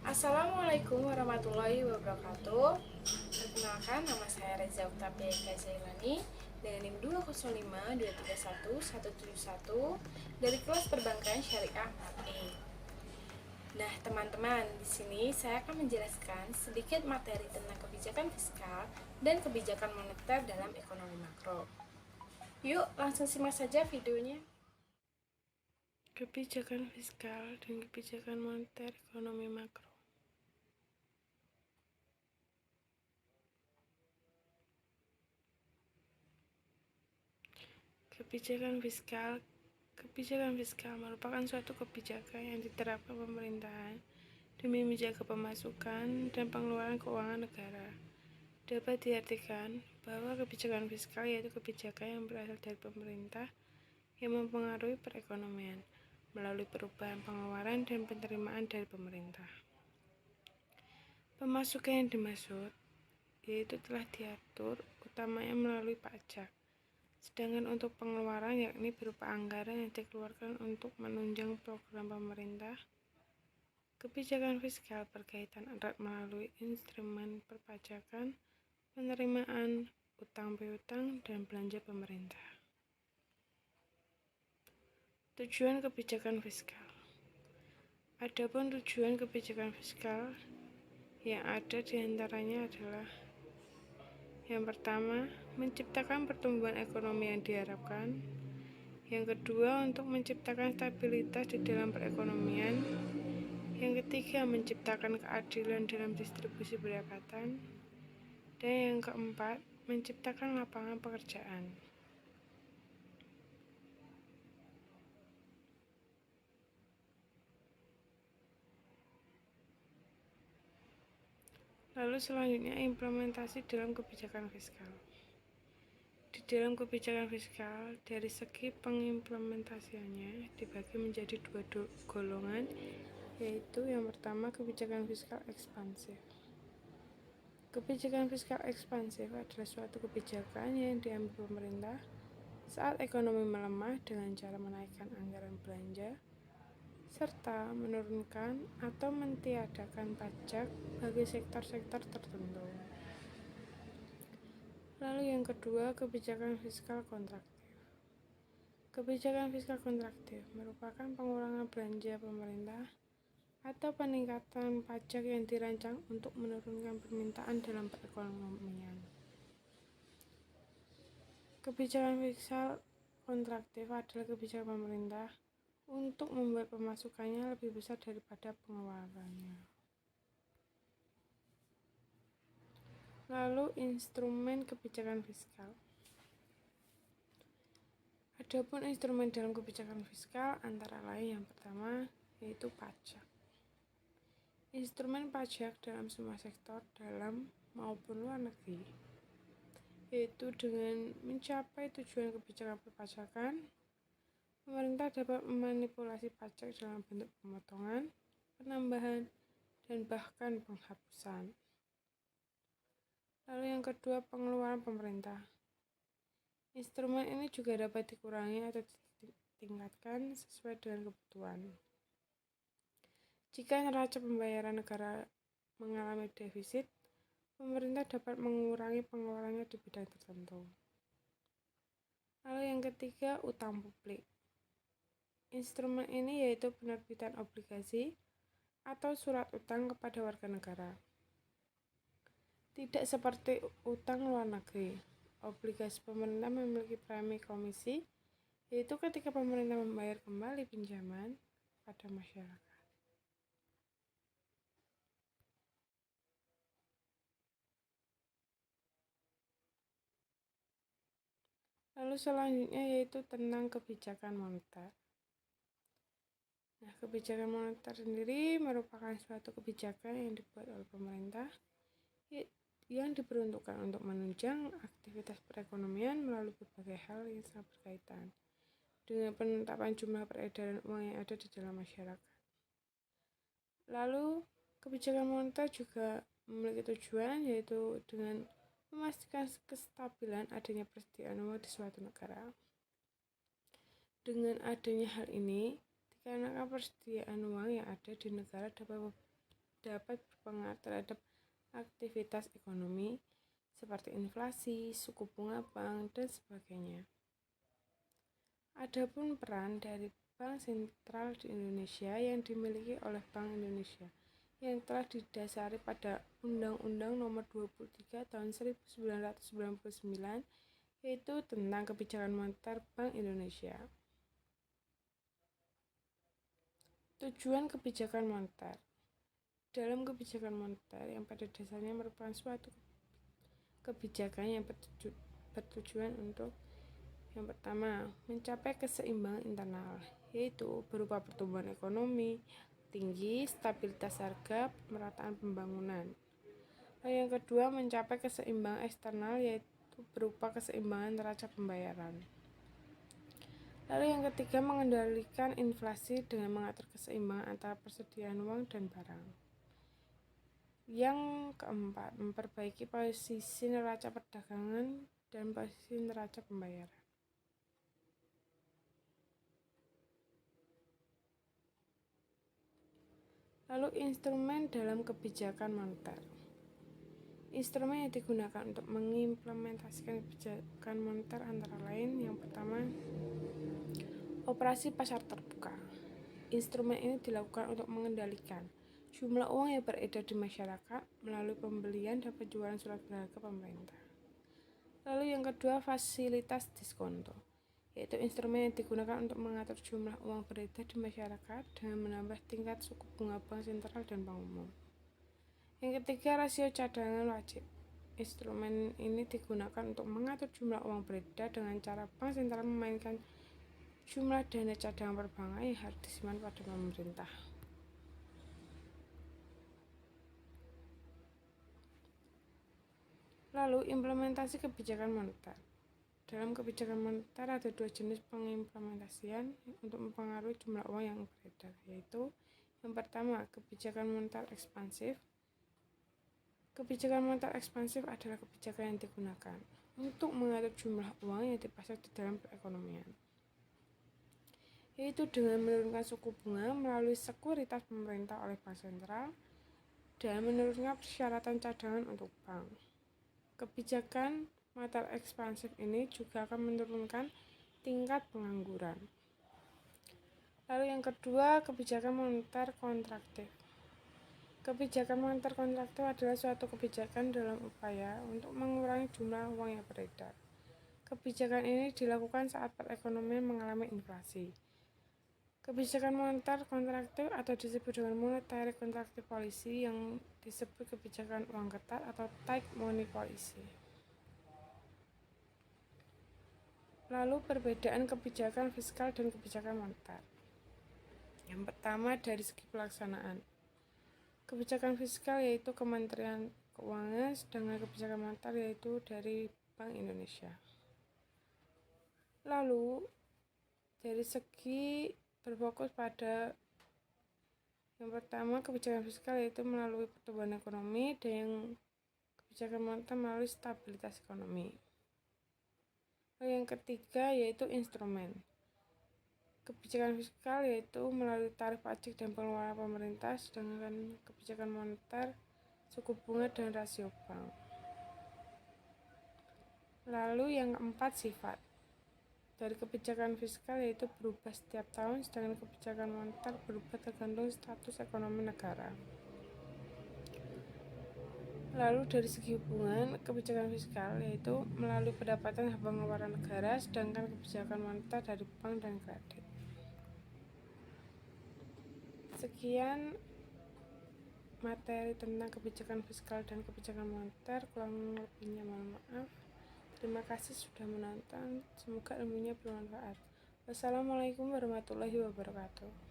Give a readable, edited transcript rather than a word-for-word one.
Assalamualaikum warahmatullahi wabarakatuh. Perkenalkan, nama saya Reza Uktapia Eka Zailani dengan NIM 205231171 dari kelas Perbankan Syariah 4E. Nah, teman-teman, di sini saya akan menjelaskan sedikit materi tentang kebijakan fiskal dan kebijakan moneter dalam ekonomi makro. Yuk, langsung simak saja videonya. Kebijakan fiskal dan kebijakan moneter ekonomi makro. Kebijakan fiskal merupakan suatu kebijakan yang diterapkan pemerintahan demi menjaga pemasukan dan pengeluaran keuangan negara. Dapat diartikan bahwa kebijakan fiskal yaitu kebijakan yang berasal dari pemerintah yang mempengaruhi perekonomian melalui perubahan pengeluaran dan penerimaan dari pemerintah. Pemasukan yang dimaksud yaitu telah diatur utamanya melalui pajak. Sedangkan untuk pengeluaran yakni berupa anggaran yang dikeluarkan untuk menunjang program pemerintah. Kebijakan fiskal berkaitan erat melalui instrumen perpajakan, penerimaan, utang piutang, dan belanja pemerintah. Tujuan kebijakan fiskal. Adapun tujuan kebijakan fiskal yang ada diantaranya adalah: yang pertama, menciptakan pertumbuhan ekonomi yang diharapkan. Yang kedua, untuk menciptakan stabilitas di dalam perekonomian. Yang ketiga, menciptakan keadilan dalam distribusi pendapatan. Dan yang keempat, menciptakan lapangan pekerjaan. Lalu selanjutnya, implementasi dalam kebijakan fiskal. Di dalam kebijakan fiskal, dari segi pengimplementasiannya dibagi menjadi dua golongan, yaitu yang pertama, kebijakan fiskal ekspansif. Kebijakan fiskal ekspansif adalah suatu kebijakan yang diambil pemerintah saat ekonomi melemah dengan cara menaikkan anggaran belanja serta menurunkan atau mentiadakan pajak bagi sektor-sektor tertentu. Lalu yang kedua, kebijakan fiskal kontraktif. Kebijakan fiskal kontraktif merupakan pengurangan belanja pemerintah atau peningkatan pajak yang dirancang untuk menurunkan permintaan dalam perekonomian. Kebijakan fiskal kontraktif adalah kebijakan pemerintah untuk membuat pemasukannya lebih besar daripada pengeluarannya. Lalu instrumen kebijakan fiskal. Adapun instrumen dalam kebijakan fiskal antara lain yang pertama yaitu pajak. Instrumen pajak dalam semua sektor dalam maupun luar negeri, yaitu dengan mencapai tujuan kebijakan perpajakan, pemerintah dapat memanipulasi pajak dalam bentuk pemotongan, penambahan, dan bahkan penghapusan. Lalu yang kedua, pengeluaran pemerintah. Instrumen ini juga dapat dikurangi atau ditingkatkan sesuai dengan kebutuhan. Jika neraca pembayaran negara mengalami defisit, pemerintah dapat mengurangi pengeluarannya di bidang tertentu. Lalu yang ketiga, utang publik. Instrumen ini yaitu penerbitan obligasi atau surat utang kepada warga negara. Tidak seperti utang luar negeri, obligasi pemerintah memiliki premi komisi, yaitu ketika pemerintah membayar kembali pinjaman pada masyarakat. Lalu selanjutnya yaitu tentang kebijakan moneter. Nah, kebijakan moneter sendiri merupakan suatu kebijakan yang dibuat oleh pemerintah yang diperuntukkan untuk menunjang aktivitas perekonomian melalui berbagai hal yang sangat berkaitan dengan penetapan jumlah peredaran uang yang ada di dalam masyarakat. Lalu, kebijakan moneter juga memiliki tujuan yaitu dengan memastikan kestabilan adanya persediaan uang di suatu negara. Dengan adanya hal ini, dikarenakan persediaan uang yang ada di negara dapat dapat berpengaruh terhadap aktivitas ekonomi seperti inflasi, suku bunga bank, dan sebagainya. Adapun peran dari Bank Sentral di Indonesia yang dimiliki oleh Bank Indonesia yang telah didasari pada Undang-Undang Nomor 23 Tahun 1999 yaitu tentang kebijakan moneter Bank Indonesia. Tujuan kebijakan moneter. Dalam kebijakan moneter yang pada dasarnya merupakan suatu kebijakan yang bertujuan untuk yang pertama, mencapai keseimbangan internal, yaitu berupa pertumbuhan ekonomi tinggi, stabilitas harga, pemerataan pembangunan. Lalu yang kedua, mencapai keseimbangan eksternal, yaitu berupa keseimbangan neraca pembayaran. Lalu yang ketiga, mengendalikan inflasi dengan mengatur keseimbangan antara persediaan uang dan barang. Yang keempat, memperbaiki posisi neraca perdagangan dan posisi neraca pembayaran. Lalu instrumen dalam kebijakan moneter. Instrumen yang digunakan untuk mengimplementasikan kebijakan moneter antara lain yang pertama, operasi pasar terbuka. Instrumen ini dilakukan untuk mengendalikan jumlah uang yang beredar di masyarakat melalui pembelian dan penjualan surat berharga pemerintah. Lalu yang kedua, fasilitas diskonto, yaitu instrumen yang digunakan untuk mengatur jumlah uang beredar di masyarakat dengan menambah tingkat suku bunga bank sentral dan bank umum. Yang ketiga, rasio cadangan wajib. Instrumen ini digunakan untuk mengatur jumlah uang beredar dengan cara bank sentral memainkan jumlah dana cadangan perbankan yang harus disimpan pada pemerintah. Lalu implementasi kebijakan moneter. Dalam kebijakan moneter ada dua jenis pengimplementasian untuk mempengaruhi jumlah uang yang beredar, yaitu yang pertama, kebijakan moneter ekspansif. Kebijakan moneter ekspansif adalah kebijakan yang digunakan untuk mengatur jumlah uang yang dipasang di dalam perekonomian, yaitu dengan menurunkan suku bunga melalui sekuritas pemerintah oleh bank sentral dan menurunkan persyaratan cadangan untuk bank. Kebijakan moneter ekspansif ini juga akan menurunkan tingkat pengangguran. Lalu yang kedua, kebijakan moneter kontraktif. Kebijakan moneter kontraktif adalah suatu kebijakan dalam upaya untuk mengurangi jumlah uang yang beredar. Kebijakan ini dilakukan saat perekonomian mengalami inflasi. Kebijakan moneter kontraktif atau disebut dengan monetary contractive policy yang disebut kebijakan uang ketat atau tight money policy. Lalu perbedaan kebijakan fiskal dan kebijakan moneter. Yang pertama dari segi pelaksanaan. Kebijakan fiskal yaitu Kementerian Keuangan, sedangkan kebijakan moneter yaitu dari Bank Indonesia. Lalu dari segi berfokus pada yang pertama kebijakan fiskal yaitu melalui pertumbuhan ekonomi dan yang kebijakan moneter melalui stabilitas ekonomi. Lalu yang ketiga yaitu instrumen. Kebijakan fiskal yaitu melalui tarif pajak dan pengeluaran pemerintah, sedangkan kebijakan moneter suku bunga dan rasio bank. Lalu yang keempat sifat dari kebijakan fiskal yaitu berubah setiap tahun, sedangkan kebijakan moneter berubah tergantung status ekonomi negara. Lalu dari segi hubungan, kebijakan fiskal yaitu melalui pendapatan dan pengeluaran negara, sedangkan kebijakan moneter dari bank dan kredit. Sekian materi tentang kebijakan fiskal dan kebijakan moneter, kurang lebihnya mohon maaf. Terima kasih sudah menonton, semoga ilmunya bermanfaat. Wassalamualaikum warahmatullahi wabarakatuh.